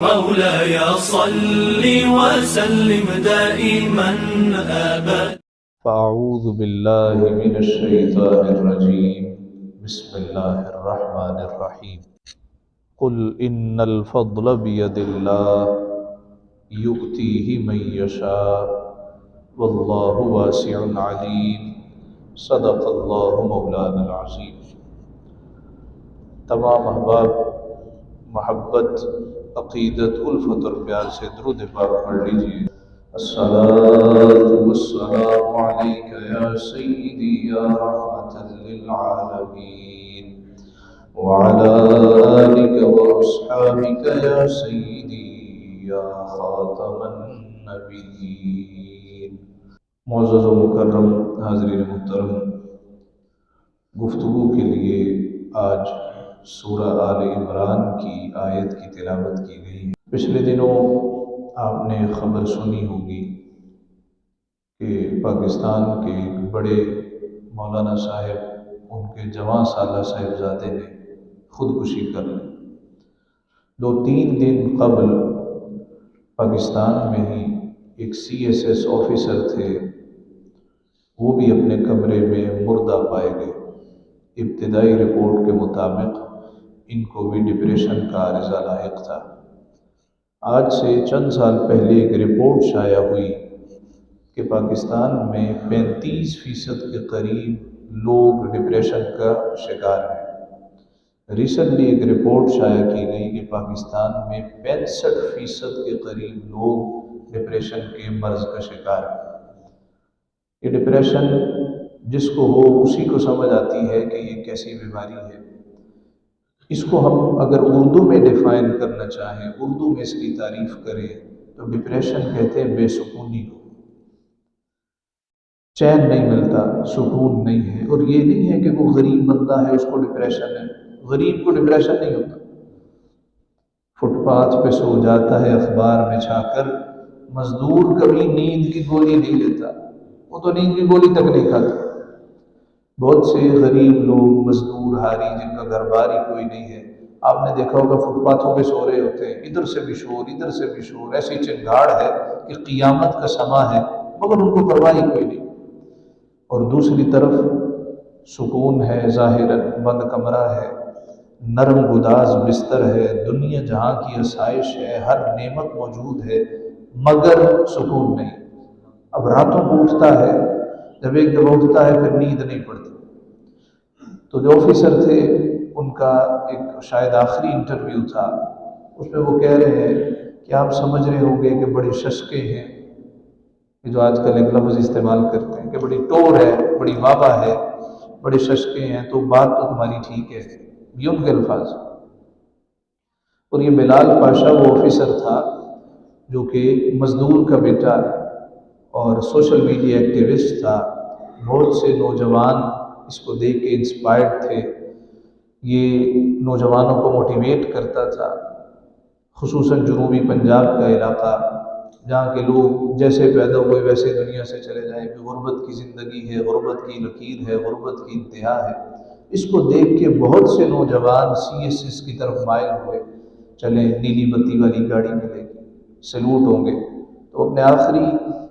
مولاي صل وسلم دائما أبدا. فأعوذ بالله من الشيطان الرجيم. بسم الله الرحمن الرحيم. قل إن الفضل بيد الله يؤتيه من يشاء والله واسع عليم. صدق اللہ مولانا العظیم. تمام احباب محبت، عقیدت، الفت اور پیار سے درود پاک پڑھ لیجیے. الصلاة والسلام علیک یا سیدی یا رحمة للعالمین وعلى آلک واصحابک یا سیدی یا خاتم النبیین. معزز و مکرم حاضرین محترم، گفتگو کے لیے آج سورہ آل عمران کی آیت کی تلاوت کی گئی. پچھلے دنوں آپ نے خبر سنی ہوگی کہ پاکستان کے ایک بڑے مولانا صاحب، ان کے جوان سالہ صاحبزادے نے خودکشی کر لی. 2-3 دن قبل پاکستان میں ہی ایک CSS آفیسر تھے، وہ بھی اپنے کمرے میں مردہ پائے گئے. ابتدائی رپورٹ کے مطابق ان کو بھی ڈپریشن کا عارضہ لاحق تھا. آج سے چند سال پہلے ایک رپورٹ شائع ہوئی کہ پاکستان میں 35% کے قریب لوگ ڈپریشن کا شکار ہیں. ریسنٹلی ایک رپورٹ شائع کی گئی کہ پاکستان میں 65% کے قریب لوگ ڈپریشن کے مرض کا شکار ہیں. یہ ڈپریشن جس کو ہو اسی کو سمجھ آتی ہے کہ یہ کیسی بیماری ہے. اس کو ہم اگر اردو میں ڈیفائن کرنا چاہیں، اردو میں اس کی تعریف کریں تو ڈپریشن کہتے ہیں بے سکونی کو. چین نہیں ملتا، سکون نہیں ہے. اور یہ نہیں ہے کہ وہ غریب بندہ ہے اس کو ڈپریشن ہے، غریب کو ڈپریشن نہیں ہوتا. فٹ پاتھ پہ سو جاتا ہے اخبار میں چھا کر، مزدور کبھی نیند کی گولی نہیں لیتا، وہ تو نیند کی گولی تک نہیں کھاتا. بہت سے غریب لوگ، مزدور، حاری، جن کا گھر بار ہی کوئی نہیں ہے، آپ نے دیکھا ہوگا فٹ پاتھوں پہ سو رہے ہوتے ہیں، ادھر سے بھی شور، ادھر سے بھی شور، ایسی چنگاڑ ہے کہ قیامت کا سما ہے، مگر ان کو پرواہ ہی کوئی نہیں. اور دوسری طرف سکون ہے، ظاہراً بند کمرہ ہے، نرم گداز بستر ہے، دنیا جہاں کی آسائش ہے، ہر نعمت موجود ہے، مگر سکون نہیں. اب راتوں کو اٹھتا ہے، جب ایک دفعہ اٹھتا ہے پھر نیند نہیں پڑتی. تو جو آفیسر تھے ان کا ایک شاید آخری انٹرویو تھا، اس میں وہ کہہ رہے ہیں کہ آپ سمجھ رہے ہوں گے کہ بڑی ششکیں ہیں، کہ جو آج کل ایک لفظ استعمال کرتے ہیں کہ بڑی ٹور ہے، بڑی وابہ ہے، بڑی ششکیں ہیں، تو بات تو تمہاری ٹھیک ہے، یہ ان کے الفاظ. اور یہ بلال پاشا وہ آفیسر تھا جو کہ مزدور کا بیٹا اور سوشل میڈیا ایکٹیوسٹ تھا. بہت سے نوجوان اس کو دیکھ کے انسپائرڈ تھے. یہ نوجوانوں کو موٹیویٹ کرتا تھا، خصوصاً جنوبی پنجاب کا علاقہ جہاں کے لوگ جیسے پیدا ہوئے ویسے دنیا سے چلے جائیں، کہ غربت کی زندگی ہے، غربت کی لکیر ہے، غربت کی انتہا ہے. اس کو دیکھ کے بہت سے نوجوان CSS کی طرف مائل ہوئے، چلیں نیلی بتی والی گاڑی ملے گی، سلوٹ ہوں گے. تو اپنے آخری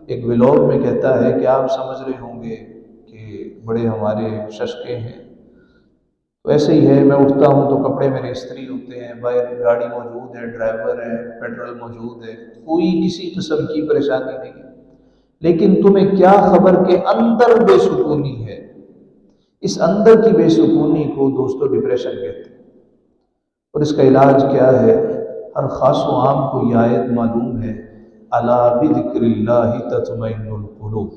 ایک ولاگ میں کہتا ہے کہ آپ سمجھ رہے ہوں گے کہ بڑے ہمارے ششکے ہیں، تو ایسے ہی ہے. میں اٹھتا ہوں تو کپڑے میرے استری ہوتے ہیں، باہر گاڑی موجود ہے، ڈرائیور ہے، پیٹرول موجود ہے، کوئی کسی قسم کی پریشانی نہیں ہے. لیکن تمہیں کیا خبر کہ اندر بے سکونی ہے. اس اندر کی بے سکونی کو دوستو ڈپریشن کہتے ہیں. اور اس کا علاج کیا ہے؟ ہر خاص و عام کو یہ آیت معلوم ہے، الا بذکر اللہ تطمئن القلوب.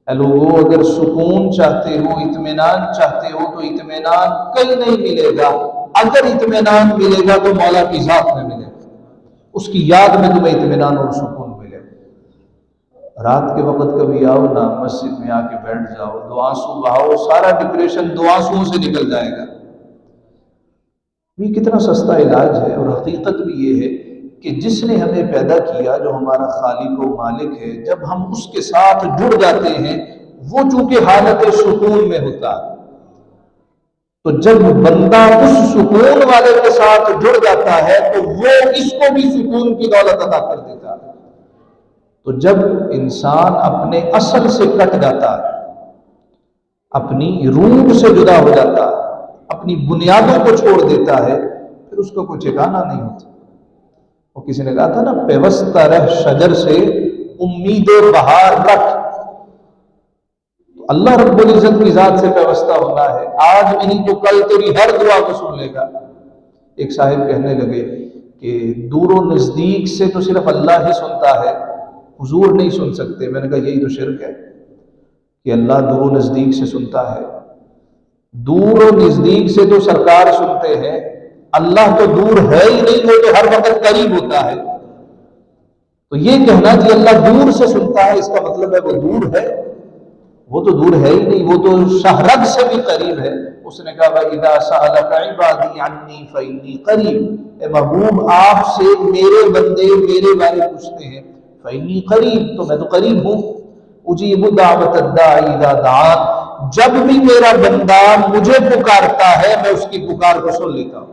اے لوگو، اگر سکون چاہتے ہو، اطمینان چاہتے ہو، تو اطمینان کہیں نہیں ملے گا. اگر اطمینان ملے گا تو مولا کی ذات میں ملے گا، اس کی یاد میں تمہیں اطمینان اور سکون ملے گا. رات کے وقت کبھی آؤ نا، مسجد میں آ کے بیٹھ جاؤ، دو آنسو بہاؤ، سارا ڈپریشن دو آنسوؤں سے نکل جائے گا. یہ کتنا سستا علاج ہے. اور حقیقت بھی یہ ہے کہ جس نے ہمیں پیدا کیا، جو ہمارا خالق و مالک ہے، جب ہم اس کے ساتھ جڑ جاتے ہیں، وہ چونکہ حالت سکون میں ہوتا ہے. تو جب بندہ اس سکون والے کے ساتھ جڑ جاتا ہے تو وہ اس کو بھی سکون کی دولت عطا کر دیتا ہے۔ تو جب انسان اپنے اصل سے کٹ جاتا ہے، اپنی روٹ سے جدا ہو جاتا ہے، اپنی بنیادوں کو چھوڑ دیتا ہے، پھر اس کو کوئی ٹھکانہ نہیں ہوتا۔ وہ کسی نے کہا تھا نا، پیوستہ رہ شجر سے امید بہار رکھ۔ اللہ رب العزت کی ذات سے پیوستہ ہونا ہے، آج نہیں تو کل تیری ہر دعا کو سن لے گا۔ ایک صاحب کہنے لگے کہ دور و نزدیک سے تو صرف اللہ ہی سنتا ہے، حضور نہیں سن سکتے۔ میں نے کہا یہی تو شرک ہے کہ اللہ دور و نزدیک سے سنتا ہے۔ دور و نزدیک سے تو سرکار سنتے ہیں، اللہ تو دور ہے ہی نہیں، وہ تو ہر وقت قریب ہوتا ہے۔ تو یہ کہنا کہ اللہ دور سے سنتا ہے، اس کا مطلب ہے وہ دور ہے؟ وہ تو دور ہے ہی نہیں، وہ تو شہرگ سے بھی قریب ہے۔ اس نے کہا وَإِذَا سَأَلَكَ عِبَادِي عَنِّي فَإِنِّي قَرِيب، اے محبوب آپ سے میرے بندے میرے بارے پوچھتے ہیں، فَإِنِّي قَرِيب، تو میں تو قریب ہوں۔ اُجِيبُ دَعْوَةَ الدَّاعِ إِذَا دَعَانِ، جب بھی میرا بندہ مجھے پکارتا ہے میں اس کی پکار کو سن لیتا ہوں۔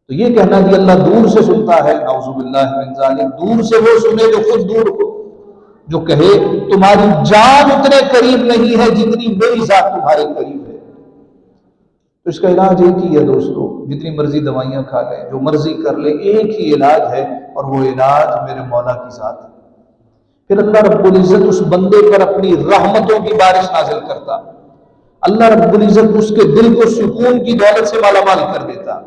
تو یہ کہنا کہ اللہ دور سے سنتا ہے، نعوذ باللہ من ذالک، دور سے وہ سنے جو خود دور ہو، جو کہے تمہاری جان اتنے قریب نہیں ہے جتنی میری ذات تمہارے قریب ہے۔ تو اس کا علاج ایک ہی ہے دوستو، جتنی مرضی دوائیاں کھا لیں، جو مرضی کر لیں، ایک ہی علاج ہے، اور وہ علاج میرے مولا کی ذات ہے۔ پھر اللہ رب العزت اس بندے پر اپنی رحمتوں کی بارش نازل کرتا، اللہ رب العزت اس کے دل کو سکون کی دولت سے مالا مال کر دیتا۔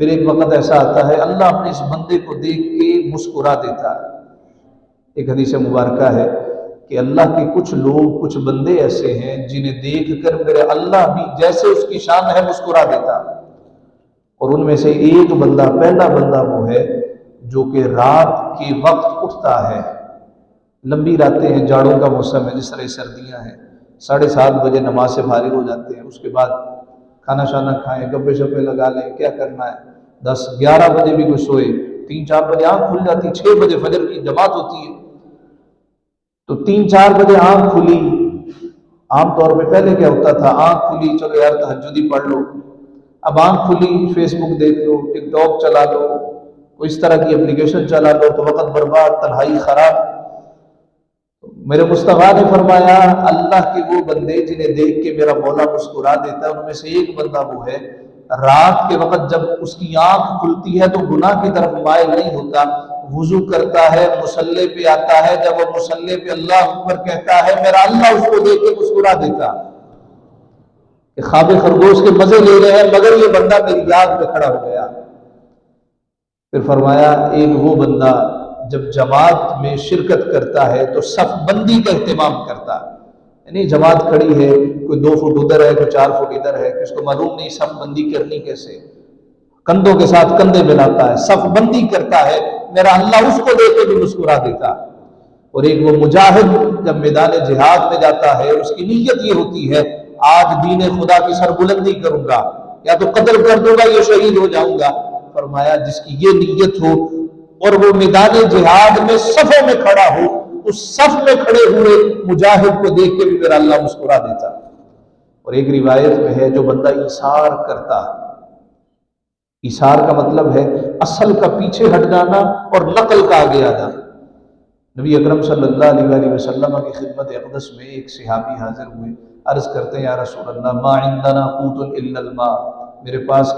پھر ایک وقت ایسا آتا ہے اللہ اپنے اس بندے کو دیکھ کے مسکرا دیتا ہے۔ ایک حدیث مبارکہ ہے کہ اللہ کے کچھ لوگ، کچھ بندے ایسے ہیں جنہیں دیکھ کر میرے اللہ بھی جیسے اس کی شان ہے مسکرا دیتا، اور ان میں سے ایک بندہ، پہلا بندہ وہ ہے جو کہ رات کے وقت اٹھتا ہے، لمبی راتیں ہیں، جاڑوں کا موسم ہے، جس طرح سردیاں ہیں، 7:30 بجے نماز سے فارغ ہو جاتے ہیں، اس کے بعد کھانا شانا کھائیں، گپے شپے لگا لیں، کیا کرنا ہے، 10-11 بجے بھی کوئی سوئے، 3-4 بجے آنکھ کھل جاتی، 6 بجے فجر کی جماعت ہوتی ہے، تو 3-4 بجے آنکھ کھلی۔ عام طور پہ پہلے کیا ہوتا تھا، آنکھ کھلی چلو یار تہجدی پڑھ لو، اب آنکھ کھلی فیس بک دیکھ لو، ٹک ٹاک چلا لو، کوئی اس طرح کی اپلیکیشن چلا لو، تو وقت برباد، تنہائی خراب۔ میرے مصطفیٰ نے فرمایا اللہ کے وہ بندے جنہیں دیکھ کے میرا مولا مسکرا دیتا ہے، ان میں سے ایک بندہ وہ ہے رات کے وقت جب اس کی آنکھ کھلتی ہے تو گناہ کی طرف مائل نہیں ہوتا، وضو کرتا ہے، مصلی پہ آتا ہے، جب وہ مصلی پہ اللہ اکبر کہتا ہے میرا اللہ اس کو دیکھ کے مسکرا دیتا کہ خواب خرگوش کے مزے لے رہے ہیں مگر یہ بندہ میری یاد پہ کھڑا ہو گیا۔ پھر فرمایا ایک وہ بندہ جب جماعت میں شرکت کرتا ہے تو صف بندی کا اہتمام کرتا ہے، یعنی جماعت کھڑی ہے، کوئی 2 فٹ ادھر ہے، کوئی 4 فٹ ادھر ہے، کس کو معلوم نہیں صف بندی کرنی کیسے، کندھوں کے ساتھ کندھے ملاتا ہے، صف بندی کرتا ہے، میرا اللہ اس کو دیکھ کے بھی مسکرا دیتا۔ اور ایک وہ مجاہد جب میدان جہاد میں جاتا ہے، اس کی نیت یہ ہوتی ہے آج دین خدا کی سربلندی کروں گا، یا تو قتل کر دوں گا یا شہید ہو جاؤں گا۔ فرمایا جس کی یہ نیت ہو اور وہ میدان جہاد میں صفوں میں کھڑا ہو، اس صف میں کھڑے ہوئے مجاہد کو دیکھ کے بھی میرا اللہ مسکرا دیتا۔ اور ایک روایت میں ہے جو بندہ ایثار کرتا، ایثار کا مطلب ہے اصل کا پیچھے ہٹ جانا اور نقل کا آگے آ جانا۔ نبی اکرم صلی اللہ علیہ وسلم کی خدمت اقدس میں ایک صحابی حاضر ہوئے، عرض کرتے ہیں یا رسول اللہ ما عندنا قوت الا الماء، میرے پاس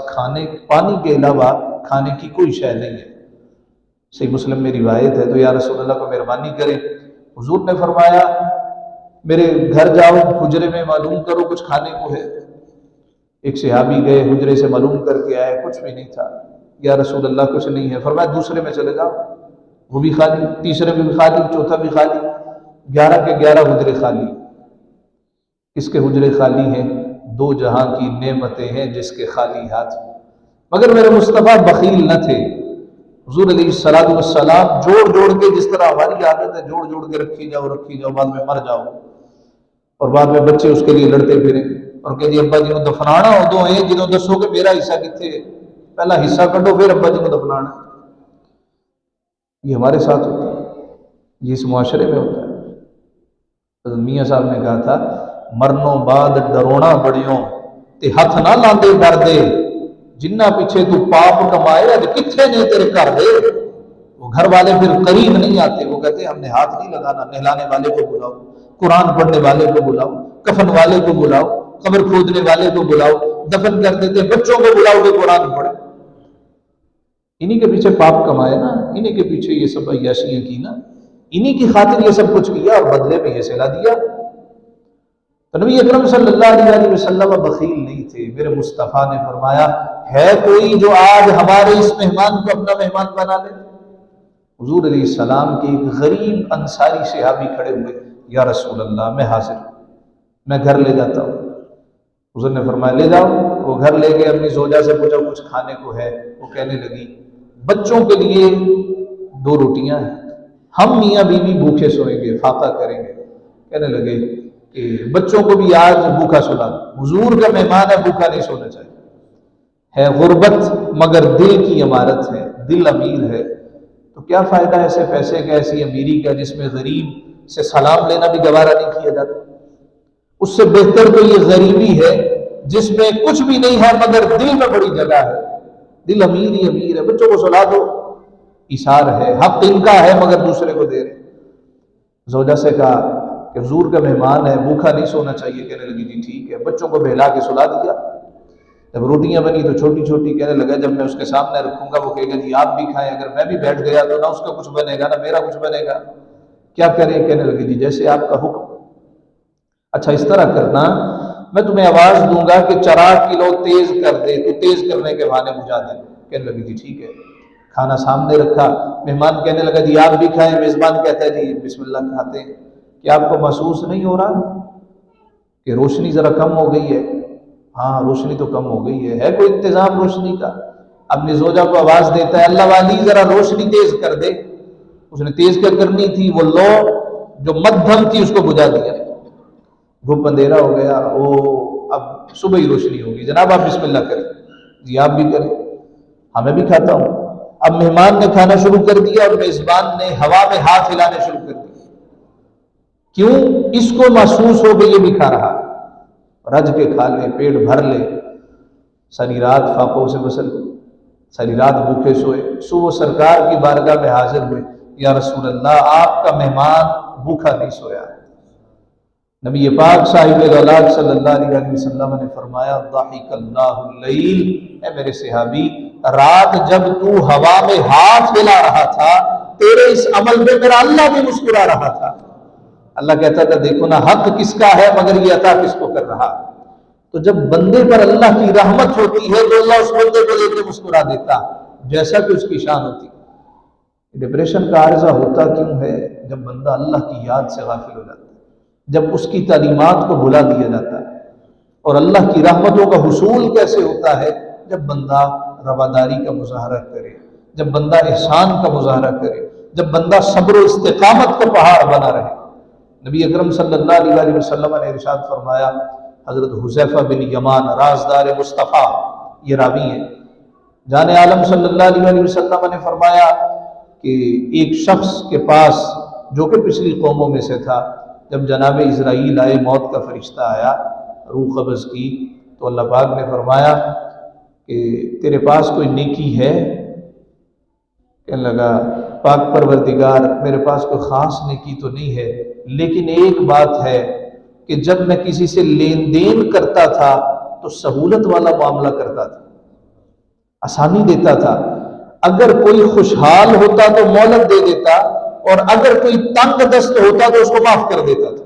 پانی کے علاوہ کھانے کی کوئی شے نہیں ہے۔ صحیح مسلم میں روایت ہے، تو یا رسول اللہ کو مہربانی کریں۔ حضور نے فرمایا میرے گھر جاؤ، حجرے میں معلوم کرو کچھ کھانے کو ہے۔ ایک صحابی گئے، حجرے سے معلوم کر کے آئے، کچھ بھی نہیں تھا۔ یا رسول اللہ کچھ نہیں ہے۔ فرمایا دوسرے میں چلے جاؤ، وہ بھی خالی، تیسرے میں بھی خالی، چوتھا بھی خالی، 11 کے 11 حجرے خالی۔ کس کے حجرے خالی ہیں؟ 2 جہاں کی نعمتیں ہیں جس کے خالی ہاتھ۔ مگر میرے مصطفیٰ بخیل نہ تھے، حضور علیہ السلام جوڑ جوڑ کے، جس طرح ہماری عادت ہے جوڑ جوڑ کے رکھی جاؤ، بعد میں مر جاؤ، اور بعد میں بچے اس کے لیے لڑتے پھریں اور کہ جی ابا جی کو دفنانا ہو تو ہیں جنہوں دسو کہ میرا حصہ کتنے ہے، پہلا حصہ کٹو پھر ابا جی کو دفنانا۔ یہ ہمارے ساتھ ہوتا ہے، یہ اس معاشرے میں ہوتا ہے۔ حضرت میاں صاحب نے کہا تھا مرنوں بعد ڈرونا بڑیوں، تے ہاتھ نہ لاندے ڈر دے، جنہ پیچھے تو پاپ کمائے اج کتنے نے تیرے گھر دے۔ وہ گھر والے پھر قریب نہیں آتے، وہ کہتے ہم نے ہاتھ نہیں لگانا، نہلانے والے کو بلاؤ، قرآن پڑھنے والے کو بلاؤ، کفن والے کو بلاؤ، قبر کھودنے والے کو بلاؤ، دفن کر دیتے بچوں کو بلاؤ کہ قرآن پڑھے۔ انہی کے پیچھے پاپ کمائے نا، انہی کے پیچھے یہ سب عیاشیاں کی نا، انہی کی خاطر یہ سب کچھ کیا اور بدلے میں یہ صلہ دیا۔ تو نبی اکرم صلی اللہ علیہ وسلم بخیل نہیں تھے۔ میرے مصطفیٰ نے فرمایا ہے کوئی جو آج ہمارے اس مہمان کو اپنا مہمان بنا لے؟ حضور علیہ السلام کے ایک غریب انصاری صحابی کھڑے ہوئے، یا رسول اللہ میں حاضر ہوں، میں گھر لے جاتا ہوں۔ حضور نے فرمایا لے جاؤ۔ وہ گھر لے گئے، اپنی زوجہ سے پوچھا کچھ کھانے کو ہے؟ وہ کہنے لگی بچوں کے لیے 2 روٹیاں ہیں، ہم میاں بیوی بھوکے سوئیں گے، فاقہ کریں گے۔ کہنے لگے کہ بچوں کو بھی آج بھوکا سلا دو، حضور کا مہمان ہے، بھوکا نہیں سونا چاہیے۔ ہے غربت مگر دل کی عمارت ہے، دل امیر ہے، تو کیا فائدہ ایسے پیسے کا، ایسی امیری کا جس میں غریب سے سلام لینا بھی گوارا نہیں کیا جاتا۔ اس سے بہتر تو یہ غریبی ہے جس میں کچھ بھی نہیں ہے مگر دل میں بڑی جگہ ہے، دل امیر ہی امیر ہے۔ بچوں کو سلا دو، ایثار ہے، حق ان کا ہے مگر دوسرے کو دے رہے۔ زوجہ سے کہا کہ حضور کا مہمان ہے، بھوکا نہیں سونا چاہیے۔ کہنے لگی جی ٹھیک ہے، بچوں کو بہلا کے سلا دیا۔ جب روٹیاں بنی تو چھوٹی چھوٹی، کہنے لگا جب میں اس کے سامنے رکھوں گا وہ کہے گا جی آپ بھی کھائیں، اگر میں بھی بیٹھ گیا تو نہ اس کا کچھ بنے گا نہ میرا کچھ بنے گا، کیا کریں؟ کہنے لگے جی جیسے آپ کا حکم۔ اچھا اس طرح کرنا، میں تمہیں آواز دوں گا کہ چراغ کی لو تیز کر دے، تو تیز کرنے کے بہانے بجھا دے۔ کہنے لگی جی ٹھیک ہے۔ کھانا سامنے رکھا، مہمان کہنے لگا جی آپ بھی کھائیں، میزبان کہتا ہے جی بسم اللہ کھاتے ہیں۔ کیا آپ کو محسوس نہیں ہو رہا کہ روشنی ذرا کم ہو گئی ہے؟ ہاں روشنی تو کم ہو گئی ہے کوئی انتظام روشنی کا؟ اپنی زوجہ کو آواز دیتا ہے اللہ والی ذرا روشنی تیز کر دے۔ اس نے تیز کیا کرنی تھی، وہ لو جو مدھم تھی اس کو بجھا دیا، گھپ اندھیرا ہو گیا۔ وہ اب صبح ہی روشنی ہوگی، جناب آپ بسم اللہ کریں۔ جی آپ بھی کریں، ہاں میں بھی کھاتا ہوں۔ اب مہمان نے کھانا شروع کر دیا اور میزبان نے ہوا میں ہاتھ ہلانے شروع کر دیے۔ کیوں؟ اس کو محسوس ہو کہ یہ بھی کھا رہا، رج کے کھا لے، پیٹ بھر لے۔ ساری رات فاقوں سے بسر، ساری رات بھوکے سوئے، صبح سرکار کی بارگاہ میں حاضر ہوئے، یا رسول اللہ آپ کا مہمان بھوکا نہیں سویا۔ نبی پاک صاحب العلاج صلی اللہ علیہ وسلم نے فرمایا ضحک اللہ اللیل، اے میرے صحابی رات جب تو ہوا میں ہاتھ ہلا رہا تھا تیرے اس عمل پہ میرا اللہ بھی مسکرا رہا تھا۔ اللہ کہتا تھا دیکھو نا حق کس کا ہے مگر یہ عطا کس کو کر رہا۔ تو جب بندے پر اللہ کی رحمت ہوتی ہے تو اللہ اس بندے کو لے کے مسکرا دیتا جیسا کہ اس کی شان ہوتی۔ ڈپریشن کا عارضہ ہوتا کیوں ہے؟ جب بندہ اللہ کی یاد سے غافل ہو جاتا ہے، جب اس کی تعلیمات کو بھلا دیا جاتا ہے۔ اور اللہ کی رحمتوں کا حصول کیسے ہوتا ہے؟ جب بندہ رواداری کا مظاہرہ کرے، جب بندہ احسان کا مظاہرہ کرے، جب بندہ صبر و استقامت کا پہاڑ بنا رہے۔ نبی اکرم صلی اللہ علیہ وسلم نے ارشاد فرمایا، حضرت حذیفہ بن یمان رازدار مصطفیٰ یہ راوی ہیں، جان عالم صلی اللہ علیہ وسلم نے فرمایا کہ ایک شخص کے پاس جو کہ پچھلی قوموں میں سے تھا، جب جناب اسرائیل آئے، موت کا فرشتہ آیا، روح قبض کی، تو اللہ پاک نے فرمایا کہ تیرے پاس کوئی نیکی ہے؟ کہنے لگا پاک پروردگار میرے پاس کوئی خاص نیکی تو نہیں ہے، لیکن ایک بات ہے کہ جب میں کسی سے لین دین کرتا تھا تو سہولت والا معاملہ کرتا تھا، آسانی دیتا تھا۔ اگر کوئی خوشحال ہوتا تو مہلت دے دیتا، اور اگر کوئی تنگ دست ہوتا تو اس کو معاف کر دیتا تھا۔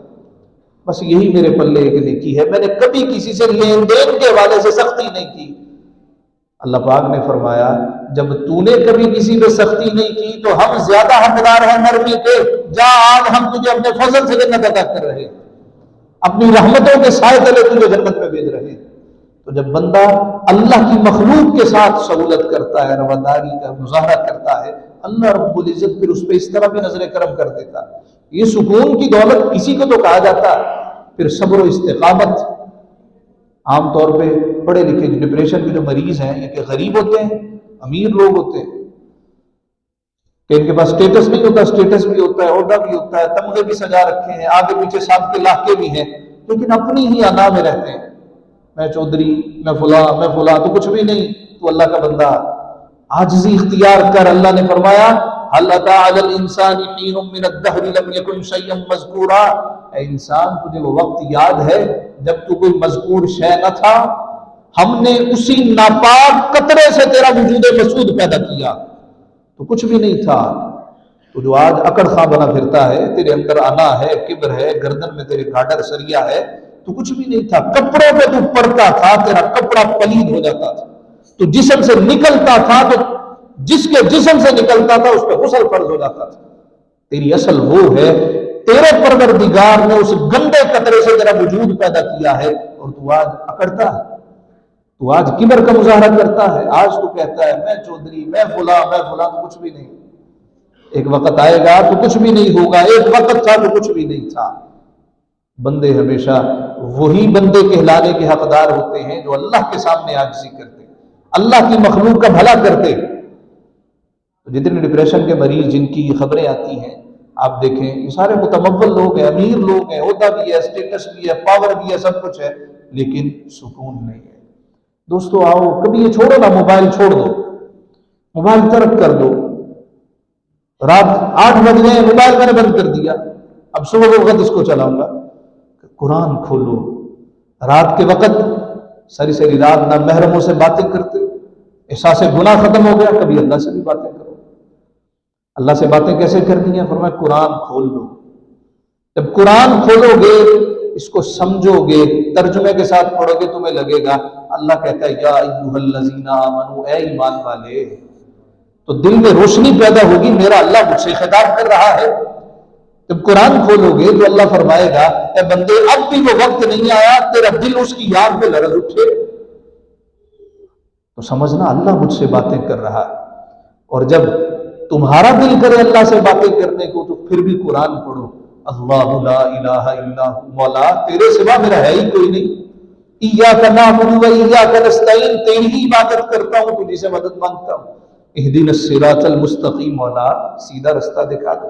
بس یہی میرے پلے ایک نیکی ہے، میں نے کبھی کسی سے لین دین کے حوالے سے سختی نہیں کی۔ اللہ پاک نے فرمایا جب تو نے کبھی کسی پہ سختی نہیں کی تو ہم زیادہ حقدار ہیں نرمی کے، جا آج ہم تجھے اپنے فضل سے جنت عطا کر رہے ہیں، اپنی رحمتوں کے سائے تلے تجھے جنت میں بھیج رہے ہیں۔ تو جب بندہ اللہ کی مخلوق کے ساتھ سہولت کرتا ہے، رواداری کا مظاہرہ کرتا ہے، اللہ رب العزت پھر اس پہ اس طرح بھی نظر کرم کر دیتا۔ یہ سکون کی دولت اسی کو تو کہا جاتا ہے۔ پھر صبر و استقامت۔ عام طور پہ پڑھے لکھے ڈپریشن کے جو مریض ہیں یہ کہ غریب ہوتے ہیں، امیر لوگ ہوتے ہیں کہ ان کے پاس سٹیٹس نہیں ہوتا، سٹیٹس بھی ہوتا ہے، عہدہ بھی ہوتا ہے، تمغے بھی سجا رکھے ہیں، آگے پیچھے ساتھ کے لاکے بھی ہیں، لیکن اپنی ہی انا میں رہتے ہیں۔ میں چودھری، میں فلاں، تو کچھ بھی نہیں، تو اللہ کا بندہ۔ عاجزی اختیار کر۔ اللہ نے فرمایا هل اتى على الانسان حين من الدهر لم يكن شيئا مذكورا، اے انسان تجھے وہ وقت یاد ہے جب تو کوئی مذکور شے نہ تھا، ہم نے اسی ناپاک قطرے سے تیرا وجود مسعود پیدا کیا، تو کچھ بھی نہیں تھا۔ تو جو آج اکڑ خواہ بنا پھرتا ہے، تیرے اندر انا ہے، کبر ہے، گردن میں تیرے گھاٹر سریا ہے، تو کچھ بھی نہیں تھا۔ کپڑوں پہ تو پڑتا تھا، تیرا کپڑا پلید ہو جاتا تھا، تو جسم سے نکلتا تھا، تو جس کے جسم سے نکلتا تھا اس پہ غسل فرض ہو جاتا تھا۔ تیری اصل وہ ہے، تیرے پروردگار نے اس گندے قطرے سے تیرا وجود پیدا کیا ہے، اور تو آج اکڑتا ہے، تو آج کبر کا مظاہرہ کرتا ہے، آج تو کہتا ہے میں چودھری، میں فلاں، تو کچھ بھی نہیں۔ ایک وقت آئے گا تو کچھ بھی نہیں ہوگا، ایک وقت تھا تو کچھ بھی نہیں تھا۔ بندے ہمیشہ وہی بندے کہلانے کے حقدار ہوتے ہیں جو اللہ کے سامنے عاجزی کرتے، اللہ کی مخلوق کا بھلا کرتے۔ جتنے ڈپریشن کے مریض جن کی خبریں آتی ہیں، آپ دیکھیں یہ سارے متمول لوگ ہیں، امیر لوگ ہیں، عہدہ بھی ہے، اسٹیٹس بھی ہے، پاور بھی ہے، سب کچھ ہے، لیکن سکون نہیں ہے۔ دوستو آؤ، کبھی یہ چھوڑو نا، موبائل چھوڑ دو، موبائل ترک کر دو۔ رات 8 بج گئے، موبائل میں نے بند کر دیا، اب صبح کے وقت اس کو چلاؤں گا۔ قرآن کھولو، رات کے وقت ساری رات نہ محرموں سے باتیں کرتے، احساس گناہ ختم ہو گیا، کبھی اللہ سے بھی باتیں کرو۔ اللہ سے باتیں کیسے کرنی ہیں؟ فرمایا قرآن کھول لو۔ جب قرآن کھولو گے، اس کو سمجھو گے، ترجمے کے ساتھ پڑھو گے، تمہیں لگے گا اللہ کہتا ہے یا ایھا الذین آمنوا، اے ایمان والے، تو دل میں روشنی پیدا ہوگی، میرا اللہ مجھ سے خطاب کر رہا ہے۔ جب قرآن کھولو گے تو اللہ فرمائے گا اے بندے، اب بھی وہ وقت نہیں آیا تیرا دل اس کی یاد میں لرز اٹھے، تو سمجھنا اللہ مجھ سے باتیں کر رہا ہے۔ اور جب تمہارا دل کرے اللہ سے باتیں کرنے کو، تو پھر بھی قرآن پڑھو۔ اللہ لا الہ الا ہو، مولا تیرے سوا میرا ہے ہی کوئی نہیں، ایاک نعبد و ایاک نستعین، تیری ہی عبادت کرتا ہوں، تجھی سے مدد مانگتا ہوں۔ اہدنا الصراط المستقیم، مولا سیدھا رستہ دکھا دو۔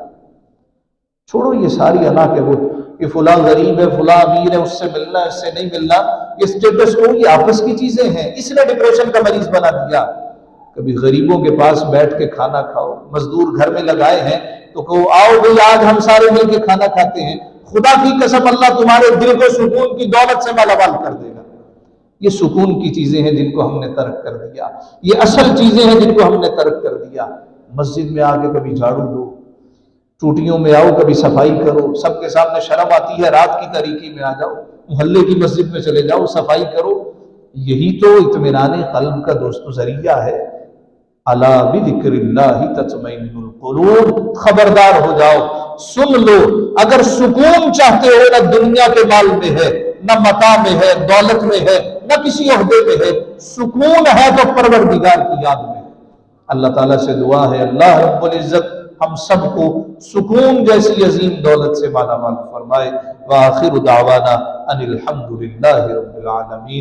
چھوڑو یہ ساری انا کے وہ کہ فلاں غریب ہے، فلاں امیر ہے، اس سے ملنا، اس سے نہیں ملنا، یہ اسٹیٹس کو، یہ آپس کی چیزیں ہیں، اس نے ڈپریشن کا مریض بنا دیا۔ کبھی غریبوں کے پاس بیٹھ کے کھانا کھاؤ، مزدور گھر میں لگائے ہیں تو کہو آؤ بھئی آج ہم سارے مل کے کھانا کھاتے ہیں، خدا کی قسم اللہ تمہارے دل کو سکون کی دولت سے مالا مال کر دے گا۔ یہ سکون کی چیزیں ہیں جن کو ہم نے ترک کر دیا، یہ اصل چیزیں ہیں جن کو ہم نے ترک کر دیا۔ مسجد میں آ کے کبھی جھاڑو دو، چوٹیوں میں آؤ، کبھی صفائی کرو، سب کے سامنے شرم آتی ہے، رات کی تاریکی میں آ جاؤ، محلے کی مسجد میں چلے جاؤ، صفائی کرو۔ یہی تو اطمینان قلب کا دوست ذریعہ ہے۔ الا بذکر اللہ تطمئن القلوب، خبردار ہو جاؤ، سن لو، اگر سکون چاہتے ہو، نہ دنیا کے مال میں ہے، نہ متاع میں ہے، دولت میں ہے، نہ کسی عہدے میں ہے، سکون ہے تو پروردگار کی یاد میں۔ اللہ تعالیٰ سے دعا ہے اللہ رب العزت ہم سب کو سکون جیسی عظیم دولت سے مالا مال فرمائے۔ وآخر دعوانا ان الحمد للہ رب العالمین۔